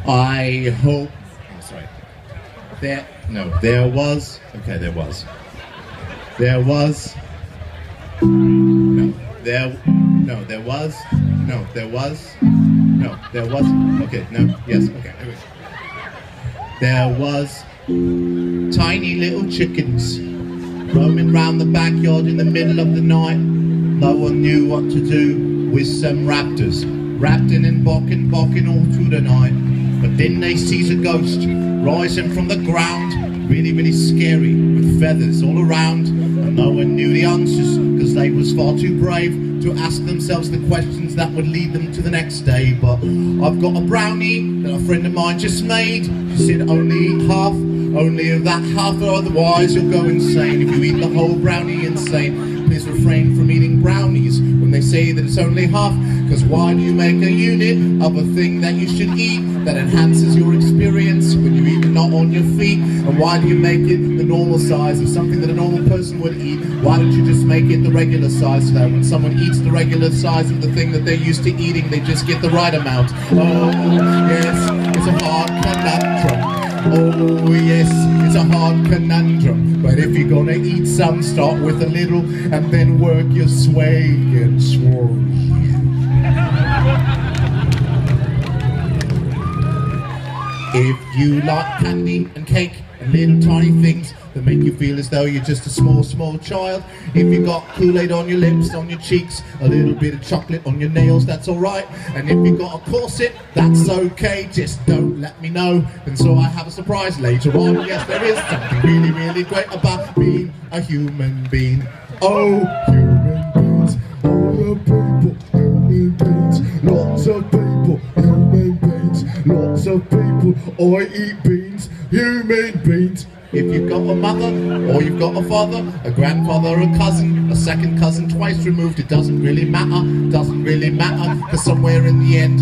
I hope... Oh, sorry. There was... Okay, there was. There was... No, there was... No, there was... No, there was... Okay, no, yes, okay. There was tiny little chickens roaming round the backyard in the middle of the night. No one knew what to do with some raptors, rapping and barking all through the night. But then they sees a ghost rising from the ground, really, really scary, with feathers all around. And no one knew the answers, because they was far too brave to ask themselves the questions that would lead them to the next day. But I've got a brownie that a friend of mine just made. She said only eat half, only of that half, or otherwise you'll go insane. If you eat the whole brownie, insane. Please refrain from eating brownies when they say that it's only half, because why do you make a unit of a thing that you should eat that enhances your experience when you eat it not on your feet? And why do you make it the normal size of something that a normal person would eat? Why don't you just make it the regular size so that when someone eats the regular size of the thing that they're used to eating, they just get the right amount? Oh yes, it's a hard conundrum. Oh yes, it's a hard conundrum. But if you're gonna eat some, start with a little and then work your sway and swirl. If you like candy and cake and little tiny things that make you feel as though you're just a small child, if you got Kool-Aid on your lips, on your cheeks, a little bit of chocolate on your nails, that's alright. And if you got a corset, that's okay, just don't let me know. And so I have a surprise later on. Yes, there is something really, really great about being a human being. Oh, human beings, all the people, human beings, lots of people, human beings, lots of people. I eat beans, human beings. If you've got a mother, or you've got a father, a grandfather, a cousin, a second cousin twice removed, it doesn't really matter, because somewhere in the end,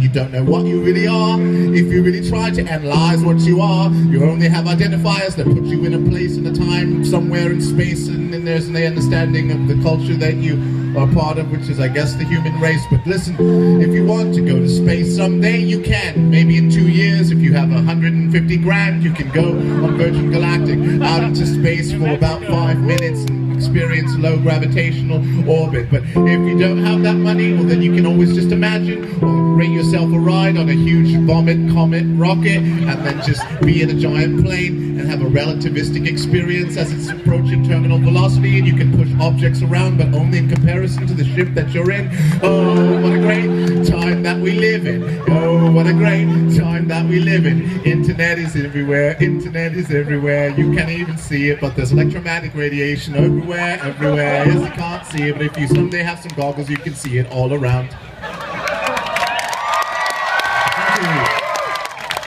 you don't know what you really are. If you really try to analyze what you are, you only have identifiers that put you in a place and a time, somewhere in space, and then there's the understanding of the culture that you are part of, which is, I guess, the human race. But listen, if you want to go to space someday, you can. Maybe in 2 years, if you have 150 grand, you can go on Virgin Galactic out into space for about 5 minutes and experience low gravitational orbit. But if you don't have that money, well, then you can always just imagine or rate yourself a ride on a huge vomit comet rocket and then just be in a giant plane and have a relativistic experience as it's approaching terminal velocity, and you can push objects around, but only in comparison to the ship that you're in. Oh, what a great time that we live in. Oh, what a great time that we live in. Internet is everywhere. Internet is everywhere. You can't even see it, but there's electromagnetic radiation everywhere. Yes, you can't see it, but if you someday have some goggles, you can see it all around. Thank you.